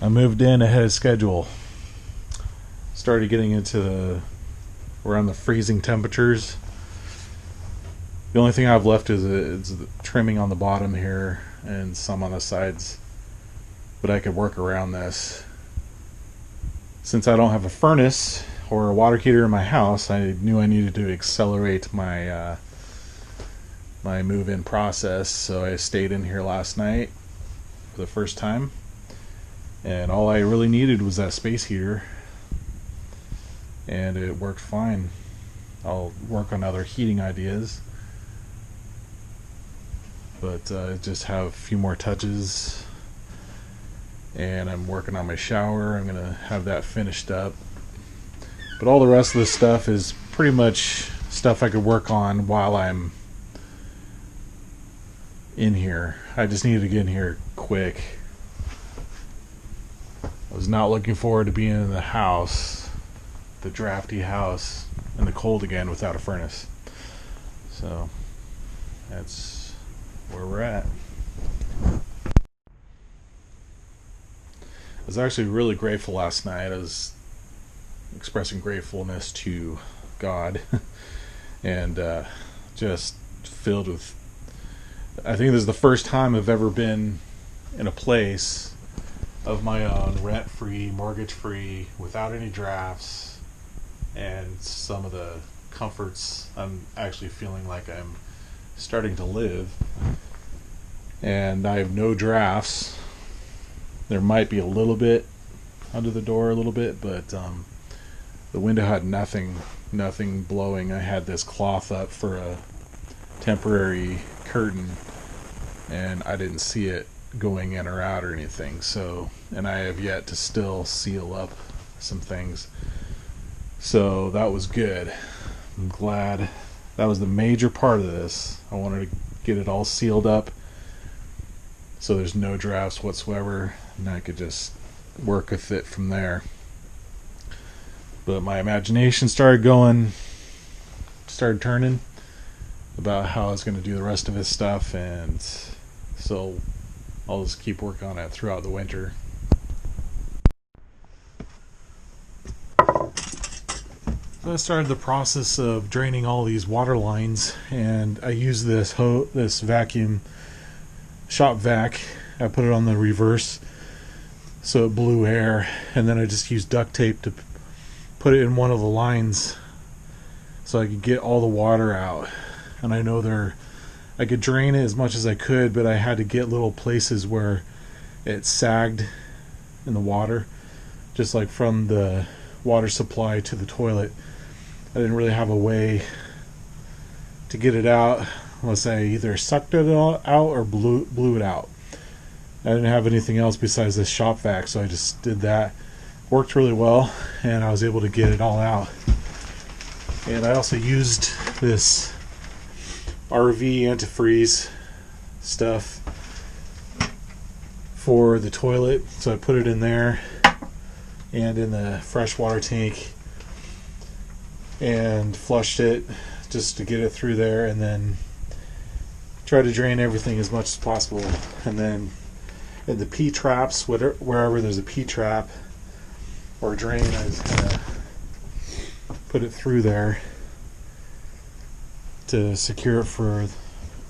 I moved in ahead of schedule. Started getting into around the freezing temperatures. The only thing I've left is the trimming on the bottom here and some on the sides. But I could work around this. Since I don't have a furnace or a water heater in my house, I knew I needed to accelerate my my move-in process. So I stayed in here last night for the first time. And all I really needed was that space heater. And it worked fine. I'll work on other heating ideas. But just have a few more touches. And I'm working on my shower. I'm going to have that finished up. But all the rest of this stuff is pretty much stuff I could work on while I'm in here. I just needed to get in here quick. I was not looking forward to being in the house, the drafty house, in the cold again without a furnace. So that's where we're at. I was actually really grateful last night. I was expressing gratefulness to God and just filled with, I think this is the first time I've ever been in a place of my own, rent-free, mortgage-free, without any drafts, and some of the comforts I'm actually feeling like I'm starting to live. And I have no drafts. There might be a little bit under the door, a little bit, but the window had nothing blowing. I had this cloth up for a temporary curtain, and I didn't see it going in or out or anything. So, and I have yet to still seal up some things. So that was good. I'm glad that was the major part of this. I wanted to get it all sealed up so there's no drafts whatsoever, and I could just work with it from there. But my imagination started turning about how I was going to do the rest of his stuff, and so I'll just keep working on it throughout the winter. So I started the process of draining all these water lines, and I used this vacuum shop vac. I put it on the reverse so it blew air, and then I just used duct tape to put it in one of the lines so I could get all the water out. And I know I could drain it as much as I could, but I had to get little places where it sagged in the water, just like from the water supply to the toilet. I didn't really have a way to get it out unless I either sucked it out or blew it out. I didn't have anything else besides this shop vac, so I just did that. Worked really well, and I was able to get it all out. And I also used this RV antifreeze stuff for the toilet, so I put it in there and in the freshwater tank and flushed it just to get it through there, and then try to drain everything as much as possible. And then in the P traps, wherever there's a P trap or drain, I just kind of put it through there to secure it for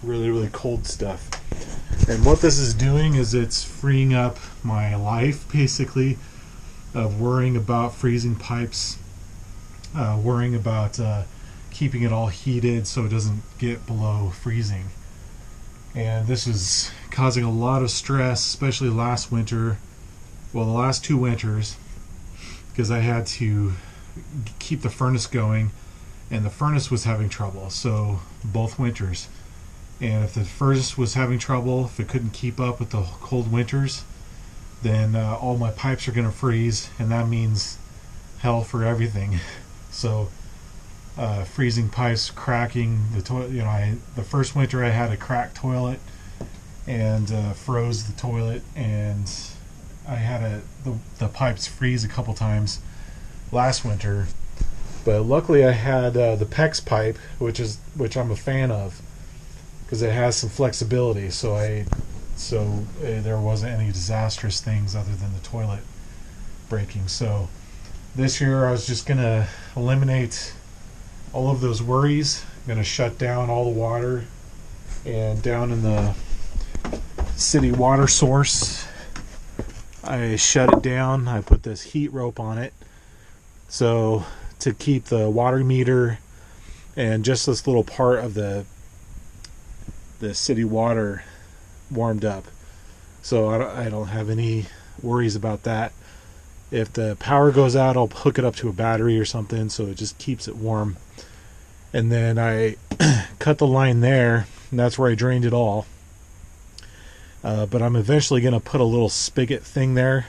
really, really cold stuff. And what this is doing is it's freeing up my life, basically, of worrying about freezing pipes, worrying about keeping it all heated so it doesn't get below freezing. And this is causing a lot of stress, especially last winter, the last 2 winters, because I had to keep the furnace going, and the furnace was having trouble, so both winters. And if the furnace was having trouble, if it couldn't keep up with the cold winters, then all my pipes are going to freeze, and that means hell for everything. So freezing pipes, cracking the toilet. The first winter I had a cracked toilet and froze the toilet, and I had the pipes freeze a couple times last winter. But luckily I had the PEX pipe, which I'm a fan of, because it has some flexibility. So I so there wasn't any disastrous things other than the toilet breaking. So this year I was just going to eliminate all of those worries. I'm going to shut down all the water, and down in the city water source, I shut it down. I put this heat rope on it, so to keep the water meter and just this little part of the city water warmed up. So I don't have any worries about that. If the power goes out, I'll hook it up to a battery or something so it just keeps it warm. And then I cut the line there, and that's where I drained it all. But I'm eventually going to put a little spigot thing there,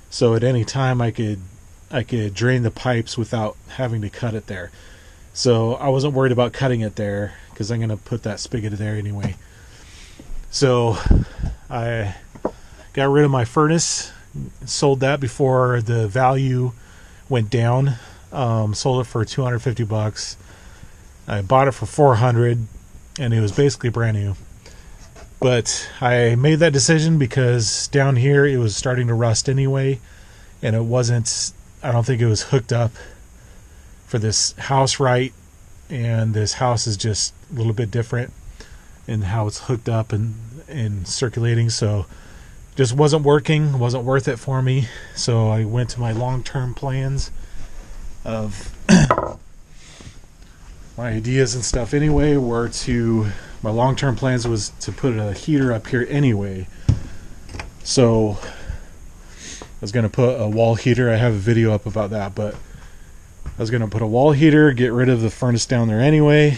so at any time I could drain the pipes without having to cut it there. So I wasn't worried about cutting it there because I'm going to put that spigot there anyway. So I got rid of my furnace, sold that before the value went down. Sold it for $250. I bought it for $400, and it was basically brand new. But I made that decision because down here it was starting to rust anyway, and it wasn't, I don't think it was hooked up for this house right, and this house is just a little bit different in how it's hooked up and circulating, so just wasn't working, wasn't worth it for me. So I went to my long-term plans of my ideas and stuff anyway were to, my long-term plans was to put a heater up here anyway. So I was going to put a wall heater. I have a video up about that, but I was going to put a wall heater, get rid of the furnace down there anyway.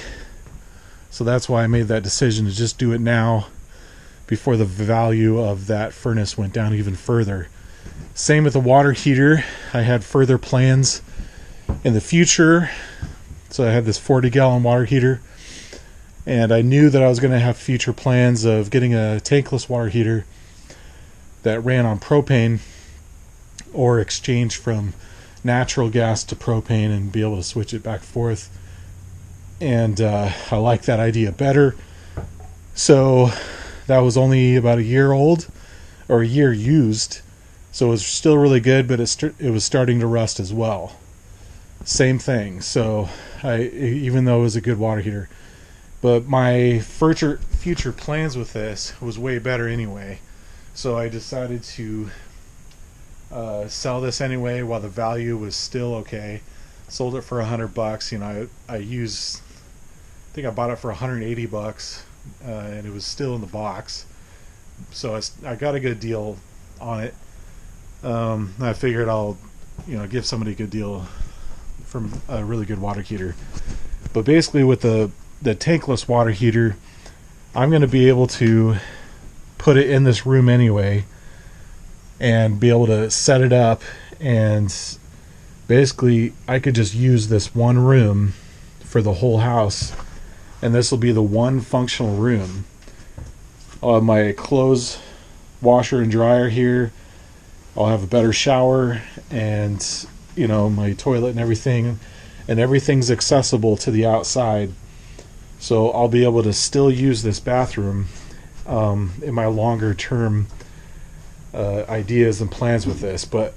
So that's why I made that decision to just do it now before the value of that furnace went down even further. Same with the water heater. I had further plans in the future. So I had this 40-gallon water heater, and I knew that I was going to have future plans of getting a tankless water heater that ran on propane or exchange from natural gas to propane and be able to switch it back and forth. And I like that idea better. So that was only about a year old, or a year used. So it was still really good, but it was starting to rust as well. Same thing. So even though it was a good water heater, but my future plans with this was way better anyway. So I decided to sell this anyway while the value was still okay. Sold it for $100. You know, I think I bought it for $180, and it was still in the box. So I got a good deal on it. I figured I'll, give somebody a good deal from a really good water heater. But basically with the tankless water heater, I'm going to be able to put it in this room anyway and be able to set it up, and basically I could just use this one room for the whole house, and this will be the one functional room. I'll have my clothes washer and dryer here. I'll have a better shower, and my toilet and everything's accessible to the outside. So I'll be able to still use this bathroom in my longer term ideas and plans with this. But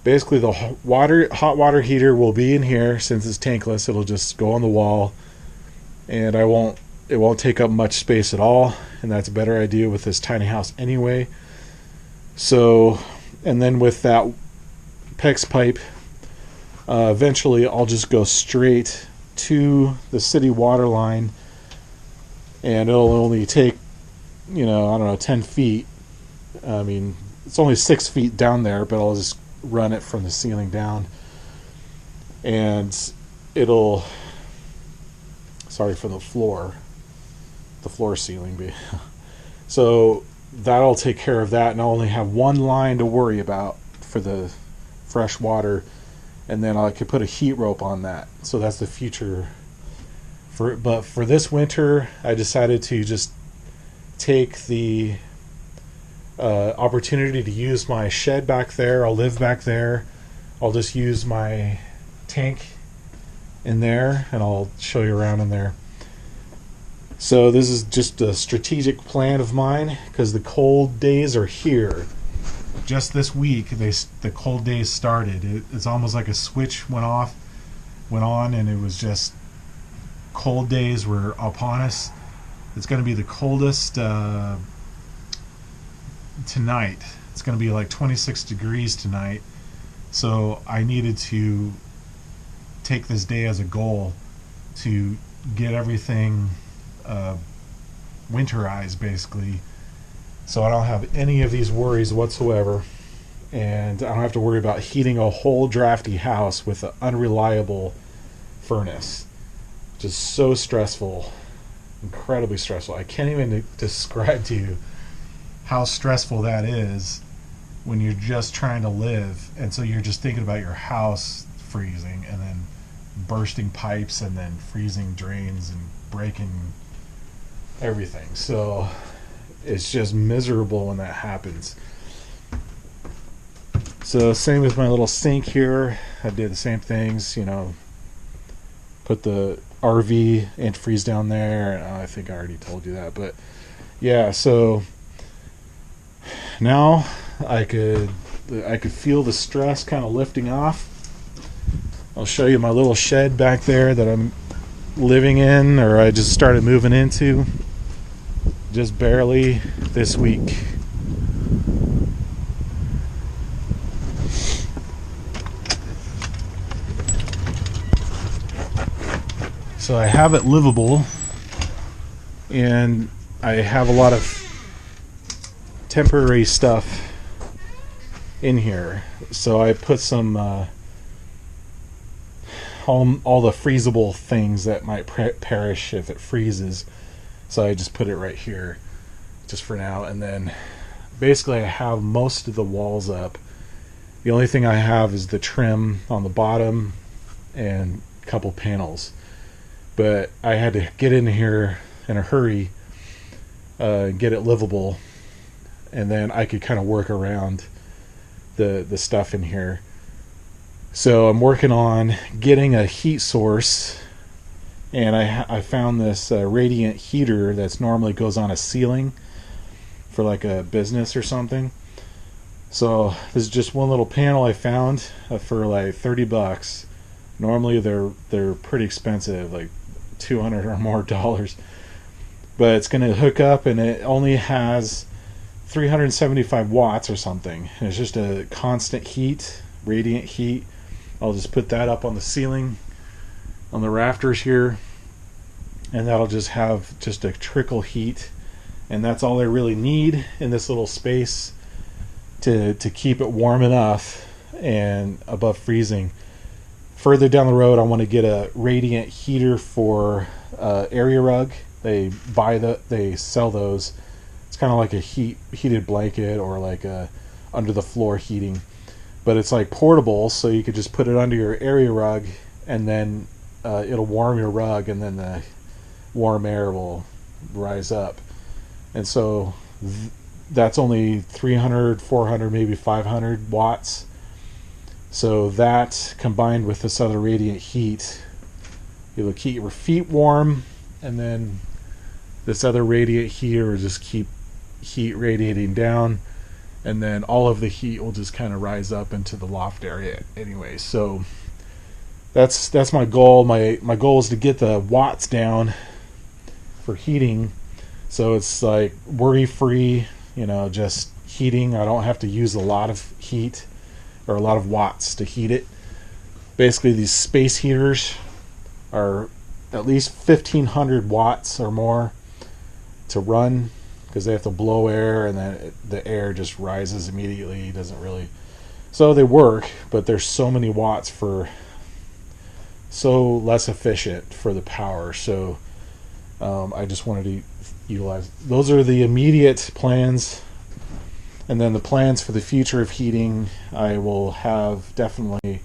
basically the hot water heater will be in here. Since it's tankless, it'll just go on the wall, and it won't take up much space at all, and that's a better idea with this tiny house anyway. So, and then with that PEX pipe, eventually I'll just go straight to the city water line, and it'll only take 10 feet. I mean, it's only 6 feet down there, but I'll just run it from the ceiling down, and sorry for the floor ceiling. So that'll take care of that, and I'll only have one line to worry about for the fresh water, and then I could put a heat rope on that. So that's the future. But for this winter, I decided to just take the opportunity to use my shed back there. I'll live back there. I'll just use my tank in there, and I'll show you around in there. So this is just a strategic plan of mine because the cold days are here. Just this week, the cold days started. It's almost like a switch went on, and it was just cold days were upon us. It's going to be the coldest tonight. It's going to be like 26 degrees tonight. So I needed to take this day as a goal to get everything winterized, basically, so I don't have any of these worries whatsoever, and I don't have to worry about heating a whole drafty house with an unreliable furnace. Just so stressful, incredibly stressful. I can't even describe to you how stressful that is when you're just trying to live, and so you're just thinking about your house freezing and then bursting pipes and then freezing drains and breaking everything. So it's just miserable when that happens. So same with my little sink here. I did the same things, put the RV antifreeze down there. I think I already told you that, but yeah, so now I could feel the stress kind of lifting off. I'll show you my little shed back there that I'm living in, or I just started moving into just barely this week. So I have it livable, and I have a lot of temporary stuff in here. So I put some all the freezable things that might perish if it freezes. So I just put it right here just for now, and then basically I have most of the walls up. The only thing I have is the trim on the bottom and a couple panels. But I had to get in here in a hurry, get it livable, and then I could kind of work around the stuff in here. So I'm working on getting a heat source, and I found this radiant heater that's normally goes on a ceiling for like a business or something. So this is just one little panel I found for like $30. Normally they're pretty expensive, like $200 or more. But it's going to hook up, and it only has 375 watts or something. And it's just a constant heat, radiant heat. I'll just put that up on the ceiling, on the rafters here, and that'll just have just a trickle heat, and that's all I really need in this little space to keep it warm enough and above freezing. Further down the road, I want to get a radiant heater for area rug. They sell those. It's kind of like a heated blanket, or like a under the floor heating, but it's like portable, so you could just put it under your area rug, and then it'll warm your rug, and then the warm air will rise up. And so that's only 300, 400, maybe 500 watts. So that combined with this other radiant heat, it'll keep your feet warm, and then this other radiant heater will just keep heat radiating down, and then all of the heat will just kind of rise up into the loft area anyway. So that's my goal. My goal is to get the watts down for heating, so it's like worry free, just heating. I don't have to use a lot of heat or a lot of watts to heat it. Basically, these space heaters are at least 1500 watts or more to run, because they have to blow air, and then the air just rises immediately. It doesn't really, so they work, but there's so many watts for so less efficient for the power. So I just wanted to utilize those. Are the immediate plans, and then the plans for the future of heating, I will have definitely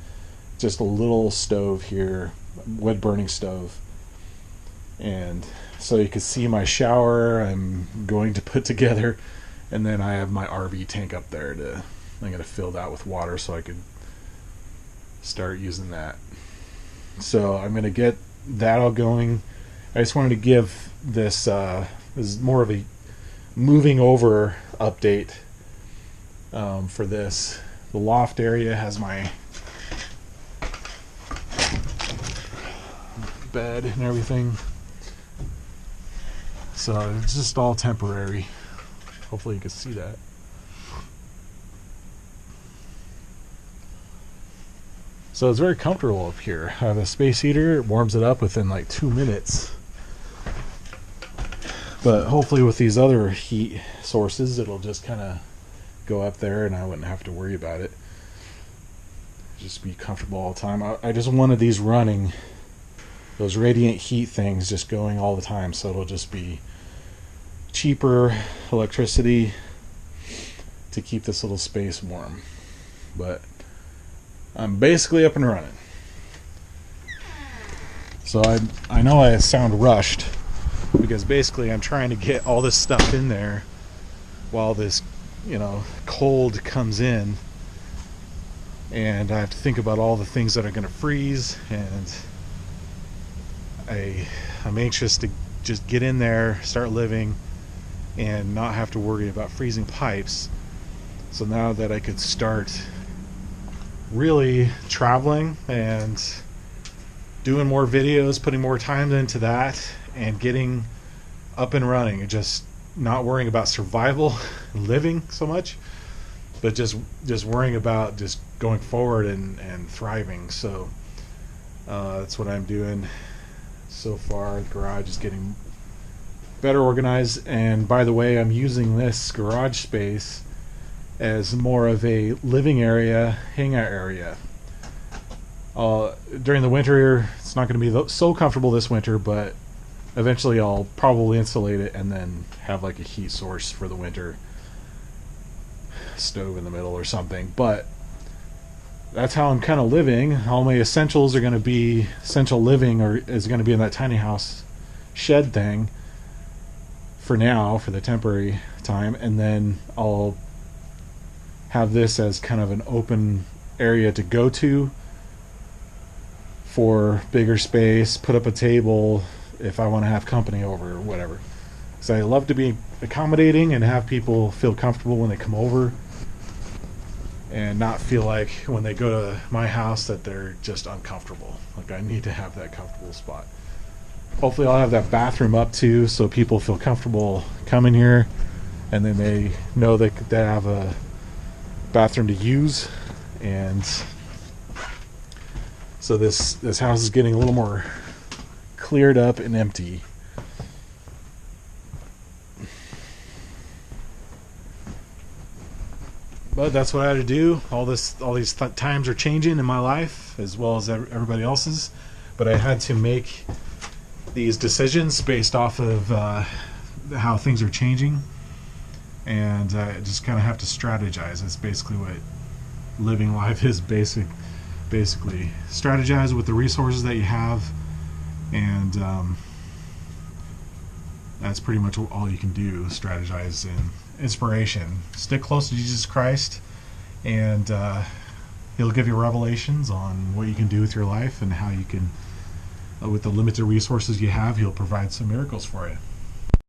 just a little stove here, wood burning stove. And so you can see my shower I'm going to put together, and then I have my RV tank up there I'm going to fill that with water so I could start using that. So I'm going to get that all going. I just wanted to give this is more of a moving over update for this. The loft area has my bed and everything, so it's just all temporary. Hopefully you can see that. So it's very comfortable up here. I have a space heater. It warms it up within like 2 minutes. But hopefully with these other heat sources, it'll just kind of go up there and I wouldn't have to worry about it. Just be comfortable all the time. I just wanted these running, those radiant heat things just going all the time, so it'll just be cheaper electricity to keep this little space warm. But I'm basically up and running. So I know I sound rushed because basically I'm trying to get all this stuff in there while this, cold comes in, and I have to think about all the things that are going to freeze, and I'm anxious to just get in there, start living, and not have to worry about freezing pipes. So now that I could start really traveling and doing more videos, putting more time into that, and getting up and running, and just not worrying about survival living so much, but just worrying about just going forward and thriving. So that's what I'm doing so far. The garage is getting better organized, and by the way, I'm using this garage space as more of a living area, hangout area. During the winter, it's not going to be so comfortable this winter, but eventually I'll probably insulate it and then have like a heat source for the winter, stove in the middle or something. But that's how I'm kind of living. All my essentials are going to be essential living, or is going to be in that tiny house shed thing for now, for the temporary time, and then I'll have this as kind of an open area to go to for bigger space, put up a table if I want to have company over or whatever. So I love to be accommodating and have people feel comfortable when they come over, and not feel like when they go to my house that they're just uncomfortable. Like, I need to have that comfortable spot. Hopefully I'll have that bathroom up too, so people feel comfortable coming here, and then they know that they have a bathroom to use. And so this house is getting a little more cleared up and empty. But that's what I had to do. All these times are changing in my life, as well as everybody else's. But I had to make these decisions based off of how things are changing, and I just kind of have to strategize. That's basically what living life is. Basically strategize with the resources that you have, and that's pretty much all you can do. Strategize and inspiration. Stick close to Jesus Christ, and He'll give you revelations on what you can do with your life and how you can, with the limited resources you have, He'll provide some miracles for you.